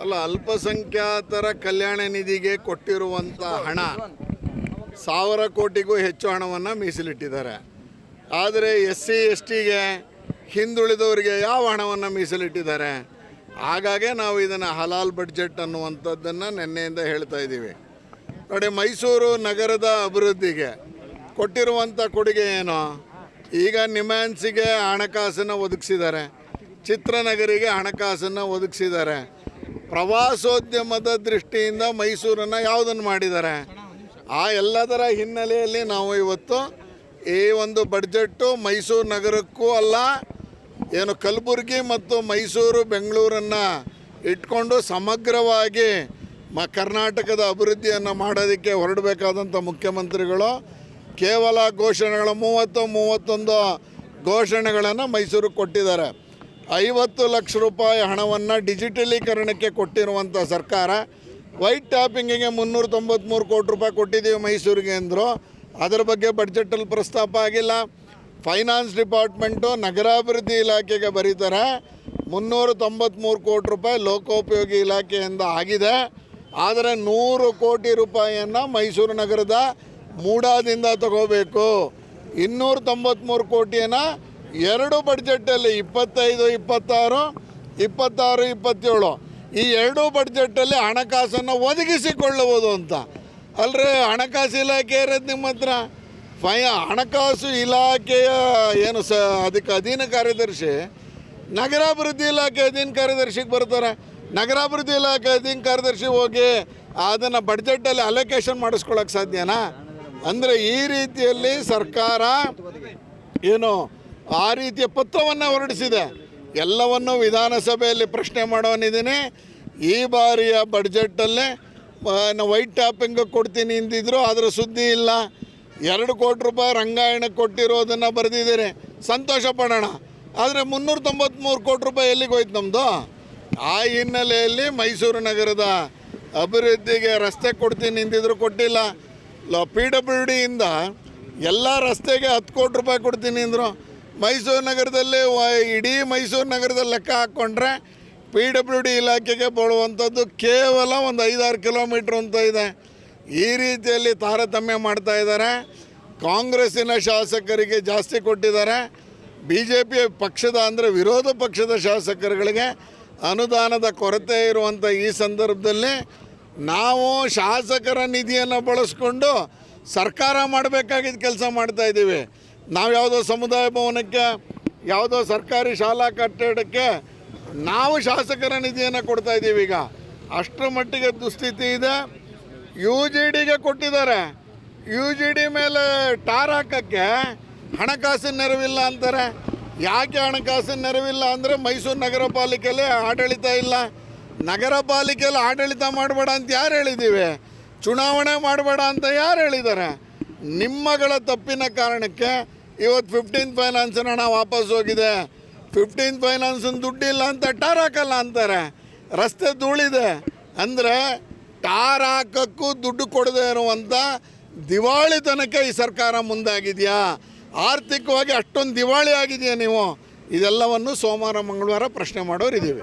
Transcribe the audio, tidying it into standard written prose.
ಅಲ್ಲ, ಅಲ್ಪಸಂಖ್ಯಾತರ ಕಲ್ಯಾಣ ನಿಧಿಗೆ ಕೊಟ್ಟಿರುವಂಥ ಹಣ 1000 ಕೋಟಿಗೂ ಹೆಚ್ಚು ಹಣವನ್ನು ಮೀಸಲಿಟ್ಟಿದ್ದಾರೆ. ಆದರೆ SC STಗೆ ಹಿಂದುಳಿದವರಿಗೆ ಯಾವ ಹಣವನ್ನು ಮೀಸಲಿಟ್ಟಿದ್ದಾರೆ? ಹಾಗಾಗಿ ನಾವು ಇದನ್ನು ಹಲಾಲ್ ಬಡ್ಜೆಟ್ ಅನ್ನುವಂಥದ್ದನ್ನು ನಿನ್ನೆಯಿಂದ ಹೇಳ್ತಾ ಇದ್ದೀವಿ. ನೋಡಿ, ಮೈಸೂರು ನಗರದ ಅಭಿವೃದ್ಧಿಗೆ ಕೊಟ್ಟಿರುವಂಥ ಕೊಡುಗೆ ಏನು? ಈಗ ನಿಮ್ಯಾನ್ಸಿಗೆ ಹಣಕಾಸನ್ನು ಒದಗಿಸಿದ್ದಾರೆ, ಚಿತ್ರನಗರಿಗೆ ಹಣಕಾಸನ್ನು ಒದಗಿಸಿದ್ದಾರೆ. ಪ್ರವಾಸೋದ್ಯಮದ ದೃಷ್ಟಿಯಿಂದ ಮೈಸೂರನ್ನು ಯಾವುದನ್ನು ಮಾಡಿದ್ದಾರೆ? ಆ ಎಲ್ಲದರ ಹಿನ್ನೆಲೆಯಲ್ಲಿ ನಾವು ಇವತ್ತು ಈ ಒಂದು ಬಡ್ಜೆಟ್ಟು ಮೈಸೂರು ನಗರಕ್ಕೂ ಅಲ್ಲ, ಏನು ಕಲಬುರಗಿ ಮತ್ತು ಮೈಸೂರು ಬೆಂಗಳೂರನ್ನು ಇಟ್ಕೊಂಡು ಸಮಗ್ರವಾಗಿ ಕರ್ನಾಟಕದ ಅಭಿವೃದ್ಧಿಯನ್ನು ಮಾಡೋದಕ್ಕೆ ಹೊರಡಬೇಕಾದಂಥ ಮುಖ್ಯಮಂತ್ರಿಗಳು ಕೇವಲ ಘೋಷಣೆಗಳ 31 ಘೋಷಣೆಗಳನ್ನು ಮೈಸೂರಿಗೆ ಕೊಟ್ಟಿದ್ದಾರೆ. 50 ಲಕ್ಷ ರೂಪಾಯಿ ಹಣವನ್ನು ಡಿಜಿಟಲೀಕರಣಕ್ಕೆ ಕೊಟ್ಟಿರುವಂಥ ಸರ್ಕಾರ ವೈಟ್ ಟ್ಯಾಪಿಂಗಿಗೆ 393 ಕೋಟಿ ರೂಪಾಯಿ ಕೊಟ್ಟಿದ್ದೀವಿ ಮೈಸೂರಿಗೆ ಅಂದರು. ಅದರ ಬಗ್ಗೆ ಬಡ್ಜೆಟಲ್ಲಿ ಪ್ರಸ್ತಾಪ ಆಗಿಲ್ಲ. ಫೈನಾನ್ಸ್ ಡಿಪಾರ್ಟ್ಮೆಂಟು ನಗರಾಭಿವೃದ್ಧಿ ಇಲಾಖೆಗೆ ಬರೀತಾರೆ 393 ಕೋಟಿ ರೂಪಾಯಿ ಲೋಕೋಪಯೋಗಿ ಇಲಾಖೆಯಿಂದ ಆಗಿದೆ. ಆದರೆ 100 ಕೋಟಿ ರೂಪಾಯಿಯನ್ನು ಮೈಸೂರು ನಗರದ ಮೂಡಾದಿಂದ ತಗೋಬೇಕು. 293 ಕೋಟಿಯನ್ನು 2 ಬಡ್ಜೆಟಲ್ಲಿ 25, 26, 26, 27 ಈ 2 ಬಡ್ಜೆಟಲ್ಲಿ ಹಣಕಾಸನ್ನು ಒದಗಿಸಿಕೊಳ್ಳುವುದು ಅಂತ. ಅಲ್ಲರೆ ಹಣಕಾಸು ಇಲಾಖೆ ಇರೋದು ನಿಮ್ಮ ಹತ್ರ. ಹಣಕಾಸು ಇಲಾಖೆಯ ಏನು ಅದಕ್ಕೆ ಅಧೀನ ಕಾರ್ಯದರ್ಶಿ ನಗರಾಭಿವೃದ್ಧಿ ಇಲಾಖೆ ಅಧೀನ ಕಾರ್ಯದರ್ಶಿಗೆ ಬರ್ತಾರೆ. ನಗರಾಭಿವೃದ್ಧಿ ಇಲಾಖೆ ಅಧೀನ ಕಾರ್ಯದರ್ಶಿ ಹೋಗಿ ಅದನ್ನು ಬಡ್ಜೆಟಲ್ಲಿ ಅಲೋಕೇಶನ್ ಮಾಡಿಸ್ಕೊಳ್ಳೋಕೆ ಸಾಧ್ಯನಾ? ಅಂದರೆ ಈ ರೀತಿಯಲ್ಲಿ ಸರ್ಕಾರ ಏನು ಆ ರೀತಿಯ ಪತ್ರವನ್ನು ಹೊರಡಿಸಿದೆ. ಎಲ್ಲವನ್ನು ವಿಧಾನಸಭೆಯಲ್ಲಿ ಪ್ರಶ್ನೆ ಮಾಡೋನಿದ್ದೀನಿ. ಈ ಬಾರಿಯ ಬಡ್ಜೆಟಲ್ಲೇ ವೈಟ್ ಟ್ಯಾಪಿಂಗ್ ಕೊಡ್ತೀನಿ ಅಂದಿದ್ರು, ಅದರ ಸುದ್ದಿ ಇಲ್ಲ. 2 ಕೋಟಿ ರೂಪಾಯಿ ರಂಗಾಯಣಕ್ಕೆ ಕೊಟ್ಟಿರೋದನ್ನು ಬರೆದಿದ್ದೀರಿ, ಸಂತೋಷ ಪಡೋಣ. ಆದರೆ 393 ಕೋಟಿ ರೂಪಾಯಿ ಎಲ್ಲಿಗೆ ಹೋಯ್ತು ನಮ್ಮದು? ಆ ಹಿನ್ನೆಲೆಯಲ್ಲಿ ಮೈಸೂರು ನಗರದ ಅಭಿವೃದ್ಧಿಗೆ ರಸ್ತೆ ಕೊಡ್ತೀನಿ ಅಂದಿದ್ರು, ಕೊಟ್ಟಿಲ್ಲ. PWDಯಿಂದ ಎಲ್ಲ ರಸ್ತೆಗೆ 10 ಕೋಟಿ ರೂಪಾಯಿ ಕೊಡ್ತೀನಿ ಅಂದರು. ಮೈಸೂರು ನಗರದಲ್ಲಿ ಇಡೀ ಮೈಸೂರು ನಗರದಲ್ಲಿ ಲೆಕ್ಕ ಹಾಕ್ಕೊಂಡ್ರೆ PWD ಇಲಾಖೆಗೆ ಬೀಳುವಂಥದ್ದು ಕೇವಲ ಒಂದು 5-6 ಕಿಲೋಮೀಟ್ರ್ ಅಂತ ಇದೆ. ಈ ರೀತಿಯಲ್ಲಿ ತಾರತಮ್ಯ ಮಾಡ್ತಾ ಇದ್ದಾರೆ. ಕಾಂಗ್ರೆಸ್ಸಿನ ಶಾಸಕರಿಗೆ ಜಾಸ್ತಿ ಕೊಟ್ಟಿದ್ದಾರೆ. BJP ಪಕ್ಷದ ಅಂದರೆ ವಿರೋಧ ಪಕ್ಷದ ಶಾಸಕರುಗಳಿಗೆ ಅನುದಾನದ ಕೊರತೆ ಇರುವಂಥ ಈ ಸಂದರ್ಭದಲ್ಲಿ ನಾವು ಶಾಸಕರ ನಿಧಿಯನ್ನು ಬಳಸ್ಕೊಂಡು ಸರ್ಕಾರ ಮಾಡಬೇಕಾಗಿದ್ದ ಕೆಲಸ ಮಾಡ್ತಾಯಿದ್ದೀವಿ. ನಾವು ಯಾವುದೋ ಸಮುದಾಯ ಭವನಕ್ಕೆ, ಯಾವುದೋ ಸರ್ಕಾರಿ ಶಾಲಾ ಕಟ್ಟಡಕ್ಕೆ ನಾವು ಶಾಸಕರ ನಿಧಿಯನ್ನು ಕೊಡ್ತಾಯಿದ್ದೀವಿ. ಈಗ ಅಷ್ಟರ ಮಟ್ಟಿಗೆ ದುಸ್ಥಿತಿ ಇದೆ. UGDಗೆ ಕೊಟ್ಟಿದ್ದಾರೆ. UGD ಮೇಲೆ ಟಾರ್ ಹಾಕೋಕ್ಕೆ ಹಣಕಾಸಿನ ನೆರವಿಲ್ಲ ಅಂತಾರೆ. ಯಾಕೆ ಹಣಕಾಸಿನ ನೆರವಿಲ್ಲ ಅಂದರೆ ಮೈಸೂರು ನಗರ ಪಾಲಿಕೆಯಲ್ಲಿ ಆಡಳಿತ ಇಲ್ಲ. ನಗರ ಪಾಲಿಕೆಯಲ್ಲಿ ಆಡಳಿತ ಮಾಡಬೇಡ ಅಂತ ಯಾರು ಹೇಳಿದ್ದೀವಿ? ಚುನಾವಣೆ ಮಾಡಬೇಡ ಅಂತ ಯಾರು ಹೇಳಿದ್ದಾರೆ? ನಿಮ್ಮಗಳ ತಪ್ಪಿನ ಕಾರಣಕ್ಕೆ ಇವತ್ತು 15th ಫೈನಾನ್ಸಿನ ಹಣ ವಾಪಸ್ ಹೋಗಿದೆ. 15th ಫೈನಾನ್ಸಿನ ದುಡ್ಡಿಲ್ಲ ಅಂತ ಟಾರ್ ಹಾಕಲ್ಲ ಅಂತಾರೆ. ರಸ್ತೆ ಧೂಳಿದೆ ಅಂದರೆ ಟಾರ್ ಹಾಕೋಕ್ಕೂ ದುಡ್ಡು ಕೊಡದೇ ಇರುವಂಥ ದಿವಾಳಿತನಕ್ಕೆ ಈ ಸರ್ಕಾರ ಮುಂದಾಗಿದೆಯಾ? ಆರ್ಥಿಕವಾಗಿ ಅಷ್ಟೊಂದು ದಿವಾಳಿ ಆಗಿದೆಯಾ ನೀವು? ಇದೆಲ್ಲವನ್ನು ಸೋಮವಾರ ಮಂಗಳವಾರ ಪ್ರಶ್ನೆ ಮಾಡೋರಿದ್ದೀವಿ.